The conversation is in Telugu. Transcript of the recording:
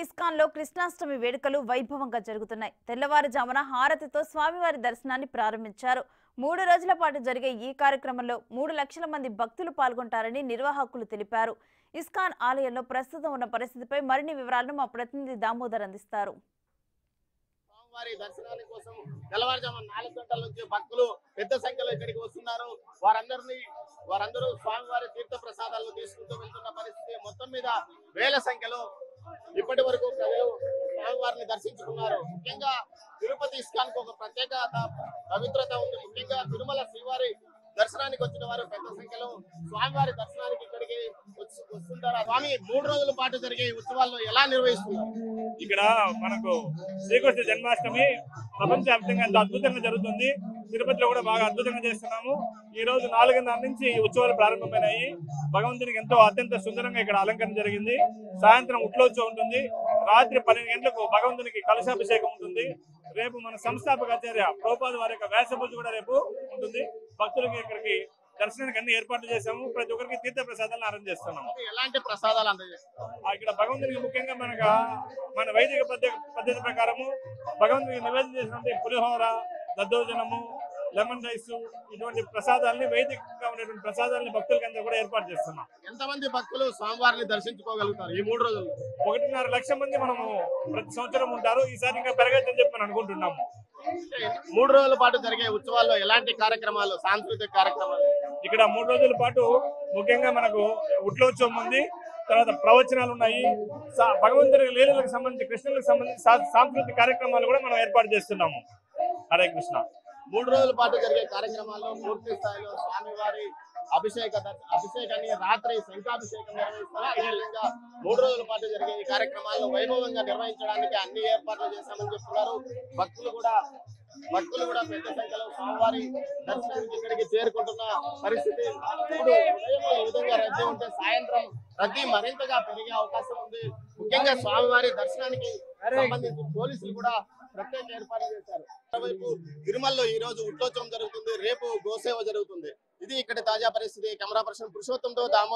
ఇస్కాన్ లో కృష్ణాష్టమి వేడుకలు వైభవంగా జరుగుతున్నాయి. తెల్లవారుజామున హారతితో స్వామివారి దర్శనాన్ని ప్రారంభించారు. 3 రోజుల పాటు జరిగే ఈ కార్యక్రమంలో 3 లక్షల మంది భక్తులు పాల్గొంటారని నిర్వాహకులు తెలిపారు. ఇస్కాన్ ఆలయంలో ప్రస్తుతం ఉన్న పరిస్థితిపై మరిన్ని వివరాలను మా ప్రతినిధి దామోదర్ అందిస్తారు. వారి దర్శనాని కోసం తెల్లవారుజామున 4 గంటల నుంచి భక్తులు పెద్ద సంఖ్యలో ఇక్కడికి వస్తున్నారు. వారందరూ స్వామివారి తీర్థ ప్రసాదాలను తీసుకుంటూ వెళ్తున్న పరిస్థితి. మొత్తం మీద వేల సంఖ్యలో ఇప్పటి వరకు ప్రజలు స్వామివారిని దర్శించుకున్నారు. ముఖ్యంగా తిరుపతి ఇస్కాన్ కు ఒక ప్రత్యేకత పవిత్రత ఉంది. ముఖ్యంగా తిరుమల శ్రీవారి దర్శనానికి వచ్చిన వారు పెద్ద సంఖ్యలో స్వామివారి దర్శనానికి ఇక్కడికి వస్తుంటారు. స్వామి 3 రోజుల పాటు జరిగే ఉత్సవాల్లో ఎలా నిర్వహిస్తున్నారు? ఇక్కడ మనకు శ్రీకృష్ణ జన్మాష్టమి ప్రపంచవ్యాప్తంగా ఎంత అద్భుతంగా జరుగుతుంది. తిరుపతిలో కూడా బాగా అద్భుతంగా చేస్తున్నాము. ఈ రోజు 4:30 నుంచి ఈ ఉత్సవాలు ప్రారంభమైనాయి. భగవంతునికి ఎంతో అత్యంత సుందరంగా ఇక్కడ అలంకరణ జరిగింది. సాయంత్రం ఉట్లోత్సవం ఉంటుంది. రాత్రి 12 గంటలకు భగవంతునికి కలశాభిషేకం ఉంటుంది. రేపు మన సంస్థాపకాచార్య ప్రభుపాద వారి యొక్క వ్యాస పూజ కూడా రేపు ఉంటుంది. భక్తులకి ఇక్కడికి దర్శనానికి అన్ని ఏర్పాట్లు చేశాము. ప్రతి ఒక్కరికి తీర్థ ప్రసాదాలను అరేంజ్ చేస్తున్నాము. ఎలాంటి ప్రసాదాలు అందజేస్తాం? ఇక్కడ భగవంతునికి ముఖ్యంగా మన వైదిక పద్ధతి ప్రకారము భగవంతునికి నివేదన చేసినటువంటి పులిహోర, దద్దోజనము, లెమన్ రైస్, ఇటువంటి ప్రసాదాలని వైదికంగా ఉండేటువంటి ప్రసాదాలని భక్తులకి అందరూ కూడా ఏర్పాటు చేస్తున్నాం. ఎంతమంది భక్తులు స్వామివారిని దర్శించుకోగలుగుతారు ఈ 3 రోజులు? 1.5 లక్షల మంది మనము ప్రతి సంవత్సరం ఉంటారు. ఈసారి ఇంకా పెరగచ్చని చెప్పి మనం అనుకుంటున్నాము. 3 రోజుల పాటు జరిగే ఉత్సవాల్లో ఎలాంటి కార్యక్రమాలు, సాంస్కృతిక కార్యక్రమాలు? ఇక్కడ 3 రోజుల పాటు ముఖ్యంగా మనకు ఉట్లోత్సవం ఉంది. తర్వాత ప్రవచనాలు ఉన్నాయి. భగవంతుడి లీలలకు సంబంధించి, కృష్ణులకు సంబంధించి సాంస్కృతిక కార్యక్రమాలు కూడా మనం ఏర్పాటు చేస్తున్నాము. హరే కృష్ణ. 3 రోజుల పాటు జరిగే కార్యక్రమాల్లో పూర్తి స్థాయిలో స్వామివారి అభిషేకాన్ని రాత్రి శంఖాభిషేకం నిర్వహిస్తారు. అదేవిధంగా 3 రోజుల పాటు జరిగే ఈ కార్యక్రమాలను వైభవంగా నిర్వహించడానికి అన్ని ఏర్పాట్లు చేశామని చెప్తున్నారు. భక్తులు కూడా పెద్ద సంఖ్యలో స్వామివారి దర్శనానికి ఇక్కడికి చేరుకుంటున్న పరిస్థితి. ఇప్పుడు ఉదయం ఈ విధంగా రద్దీ ఉంటే సాయంత్రం రద్దీ మరింతగా పెరిగే అవకాశం ఉంది. ముఖ్యంగా స్వామివారి దర్శనానికి సంబంధించి పోలీసులు కూడా ప్రత్యేక ఏర్పాట్లు చేశారు. మరోవైపు తిరుమలలో ఈ రోజు ఉట్లోత్సవం జరుగుతుంది. రేపు గోసేవ జరుగుతుంది. ఇది ఇక్కడ తాజా పరిస్థితి. కెమెరా పర్సన్ పురుషోత్తంతో దామోదర్.